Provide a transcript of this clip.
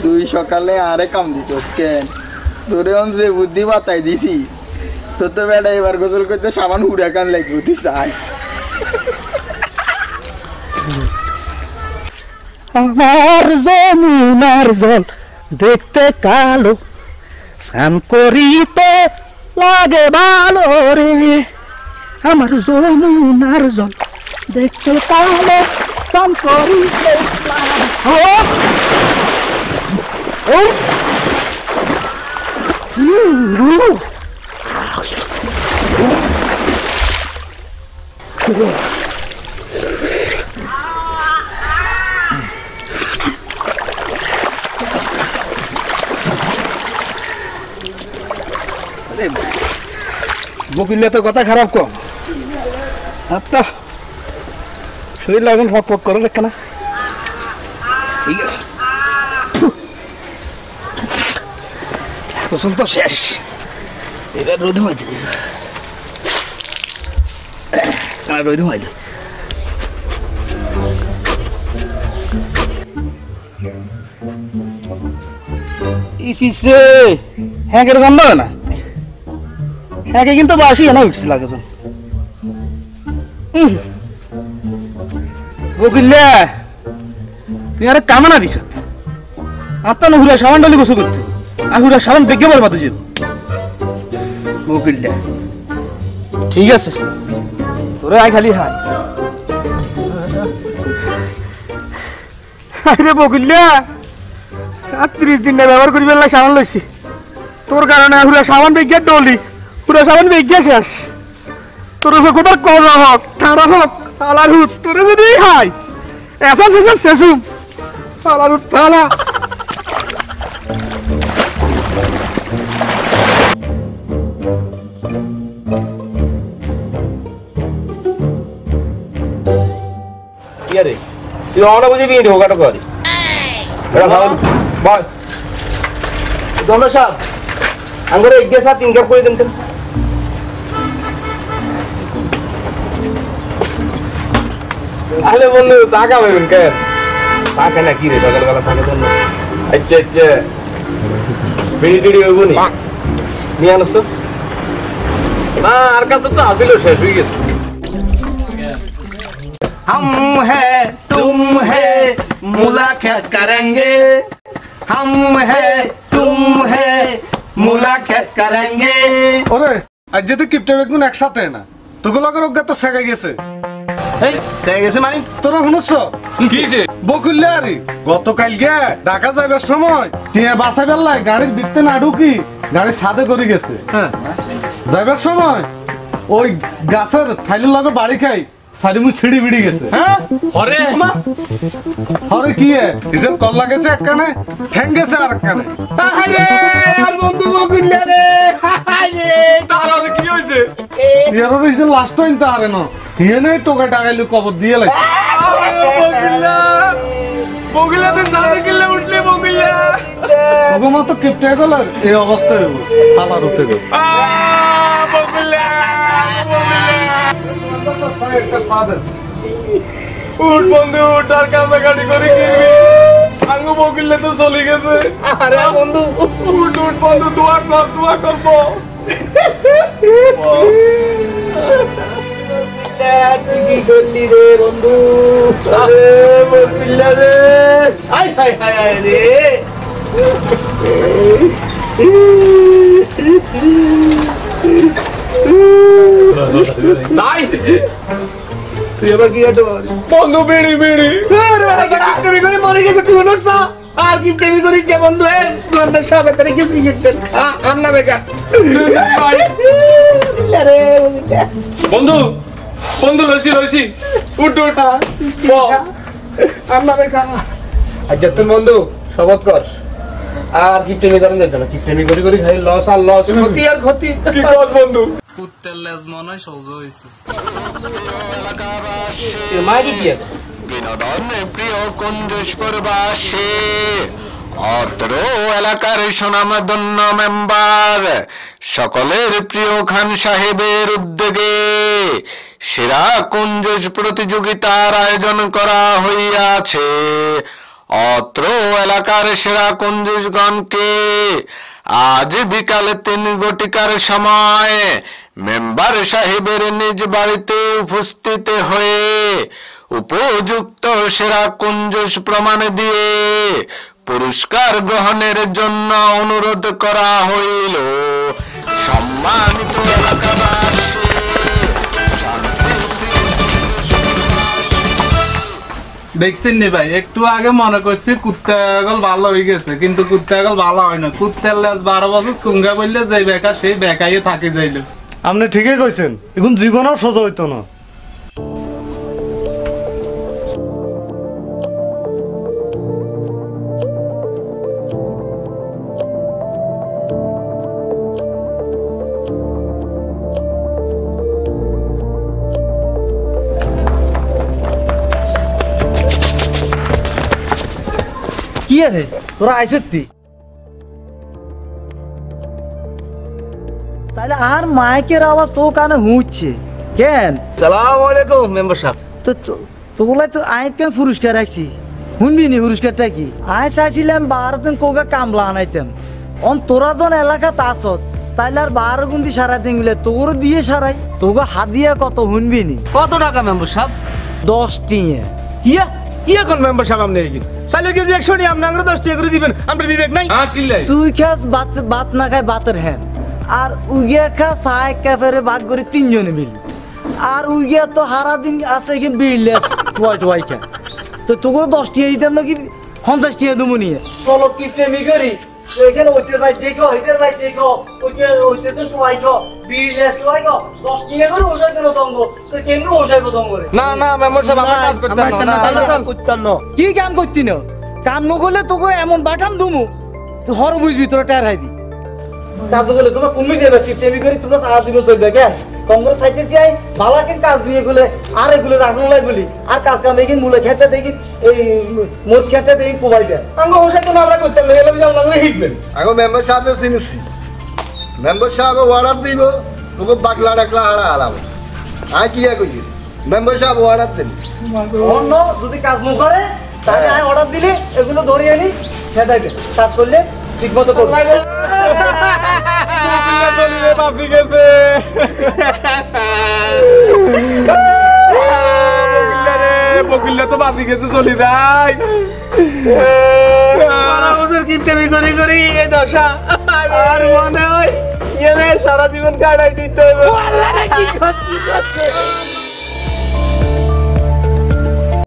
তুই সকালে আরে কাম দিছস কেন তোরে যে বুদ্ধি বাতাই দিছি তোর তো বেটা এবার গোসল করতে সাবান উড়া কান লাগবে তুই চাস আমার যমুনার জল দেখতে কালো স্নান করিতে লাগে ভালো রে আমার যমুনার জল দেখতে কালো স্নান করিতে বকিলে তো কথা খারাপ কম আত্মা শরীর লাগুন ফক ফক করে রেখে না ঠিক আছে গোসল তো শেষ এবার রোদ হয়েছে রোদ হয়েছে ইসিস রে হ্যাঁ কেন গন্ধ হয় না হ্যাঁ কিন্তু বাসি না উঠছিল আগে বকিল্লা তুই আরে কামনা দিস আত্মা না হুরা সাবান ডালি গোসল করতে আর হুরা সাবান বেগে বলবা তুই বকিল্লা ঠিক আছে তোরে আয় খালি হাই আরে বকিল্লা 30 দিন ব্যবহার করি বেলা সাবান লইছি তোর কারণে হুরা সাবান বেগে ডলি পুরা সাবান বেগে শেষ তোর কোথার কলা হোক ঠাড়া হোক আলার হুত তোরে যদি হাই এসা শেষে শেষুম আলার হুত ফালা ইয়ারে তুই আমরা বুঝি বিয়ে ঢোকাটা করি বল দোনো সাহেব আঙ্গুরে এক দিয়ে সাথে ইনকাম করে দিন আলে বললো টাকা বেরুন কে টাকা না কি রে সকালবেলা থাকে জন্য আচ্ছা আচ্ছা বিড়ি টিড়ি হইব নি নিয়ে আনস তো না আর কাছে তো আসিল শেষ হয়ে গেছে हम है तुम है मुलाकात करेंगे हम है तुम है मुलाकात करेंगे ওরে আজ যে তুই কিপটে বেগুন একসাথে না তোকে লগের অজ্ঞাত শেখা গেছে এই কে গেছে মানে তোরা শুনছ কিছে বকুল্লা আরে গতকাল গে ঢাকা যাইবার সময় টিয়া বাসা বেল্লাই গাড়ির ভিতরে না ঢুকি গাড়ি ছাদে করে গেছে হ্যাঁ যাইবার সময় ওই গাছের ঠাইলের লগে বাড়ি খাই সারি মুই ছিড়ি বিড়ি গেছে হ্যাঁ হরে আরে কি ইজেন কল্লা গেছে এক কানে ঠ্যাং গেছে আর এক কানে আরে আর বন্ধু বকুল্লা রে আরে তার আগে কি হইছে ইয়ার ইজেন লাস্ট টাইম তা আরে না হিয়ে নাই তোকে টাকাইলু কবর দিয়ে লাই বগিলা বগিলা তো সাথে গেলে উঠলে বগিলা তোকে মতো কিপটে গেলার এই অবস্থায় হইব পালার উঠে গেল বগিলা উঠ বন্ধু উঠ আর কামে গাড়ি করে কিনবি আঙ্গু বগিলে তো চলে গেছে আরে বন্ধু উঠ উঠ বন্ধু দোয়া করবো তুই কি করলি রে বন্ধু আরে বগিলা রে হাই হাই হাই হাই রে যাই তুই এবার কি এটা বন্ধু বেড়ি বেড়ি তুমি করে মরে গেছে তুই বলছ আর কি প্রেমী করিস যে বন্ধু এ গন্ডা সবে তারে কি সিগারেট আর না বেকা আরে বন্ধু বন্ধু লইছি লইছি উঠ উঠ আর না বেকা আচ্ছা তুই বন্ধু শপথ কর আর কি প্রেমী করেন যেত না কি প্রেমী করি করি খাই লস আর লস ক্ষতি আর ক্ষতি কি কস বন্ধু কুত্তের লেজ মনে হয় সহজ হয়েছে মাইকি কি বিনোদন প্রিয় কুঞ্জেশ্বরবাসী অত্র এলাকার সুনামধন্য মেম্বার সকলের প্রিয় খান সাহেবের উদ্যোগে সেরা কুঞ্জ প্রতিযোগিতার আয়োজন করা হইয়াছে। অত্র এলাকার সেরা কঞ্জুসগণকে আজ বিকালে 3 ঘটিকার সময় মেম্বার সাহেবের নিজ বাড়িতে উপস্থিত হয়ে উপযুক্ত সেরা কঞ্জুস প্রমাণ দিয়ে পুরস্কার গ্রহণের জন্য অনুরোধ করা হইল। সম্মানিত এলাকাবাসী, দেখছেন নি ভাই, একটু আগে মনে করছি কুত্তাগল ভালো হয়ে গেছে, কিন্তু কুত্তাগল ভালো হয় না। কুত্তার লেজ 12 বছর সুঙ্গা বললে যে বেকা সেই বেকাইয়ে থাকি যাইল। আপনি ঠিকই কইছেন, এখন জীবনও সোজা হইতো না। কি রে তোরা আইসতি তাহলে আর মাইকের আওয়াজ তো কানে হুঁচছে কেন? সালাম আলাইকুম মেম্বার সাহেব। তো তোগুলাই তো আইন কেন পুরস্কার রাখছি, শুনবি নি পুরস্কারটা কি? আয় চাইছিলাম 12 দিন কোকা কামলা আনাইতাম, অন তোরা জন এলাকা তাসত তাইলে আর 12 গুন্দি সারাই দিন মিলে তোর দিয়ে সারাই। তোকে হাদিয়া কত শুনবি নি? কত টাকা মেম্বার সাহেব? 10 টিয়া। ইয়া ইয়া কোন মেম্বার সাহেব আপনি এগিন সাইলের কেজি 100 নি আপনি আঙ্গুর 10 টাকা করে দিবেন, আমরা বিবেক নাই? হ্যাঁ কিল্লাই তুই খাস বাত না খায় বাতের হ্যান, আর উইয়া খা সাই ক্যাফেরে ভাগ করে 3 জনে মিলি, আর উইয়া তো হারা দিন আছে কি বিড়লেস টয় খা। তো তোকে 10 টিয়া দিতাম নাকি 50 টিয়া দেবো নিয়ে? চলো কি প্রেমী করি এখানে ওইটার ভাই দেখো ওইটার ভাই দেখো ওইটা তো টয় খো বিড়লেস টয় খো 10 টিয়া করে ওসাই দিল তঙ্গ। তো কেন ওসাই তঙ্গ করে? না না মেম্বার সাহেব আমরা কাজ করতে না, চল করতাম না। কি কাম করতি না? কাম ন করলে তোকে এমন বাটাম দুমু তুই হর বুঝবি, তোরা টের হাইবি। কাজ করলে তোমরা কমে যাবে, টিপটেমি করে তোমরা সারা দিন চলবে কেন? কংগ্রেস চাইতেছি আই ভালাকে কাজ দিয়ে গেলে আর এগুলো রাখুন লাই বলি, আর কাজ কাম দেখি মূলে খেতে দেখি এই মোজ খেতে দেখি কোবাইবে আঙ্গ হোসে তো আমরা করতে না এলে বিজাল না হিটবেন। আগো মেম্বার সাহেব চিনুছি, মেম্বার সাহেব অর্ডার দিব তোকে বাগলা ডাকলা হারা হারাবো। আয় কি কইছি মেম্বার সাহেব অর্ডার দেন, অন্য যদি কাজ ন করে তাহলে আয় অর্ডার দিলে এগুলো ধরিয়ে আনি খেদাইবে, কাজ করলে ঠিক মতো করবে। বাপি গেছে বকিল্লা তো বাপি গেছে চলে যায়। সারা বছর কিপটেমি করি করি এই দশা, আর মনে হয় সারা জীবন কাটাই দিতে হবে।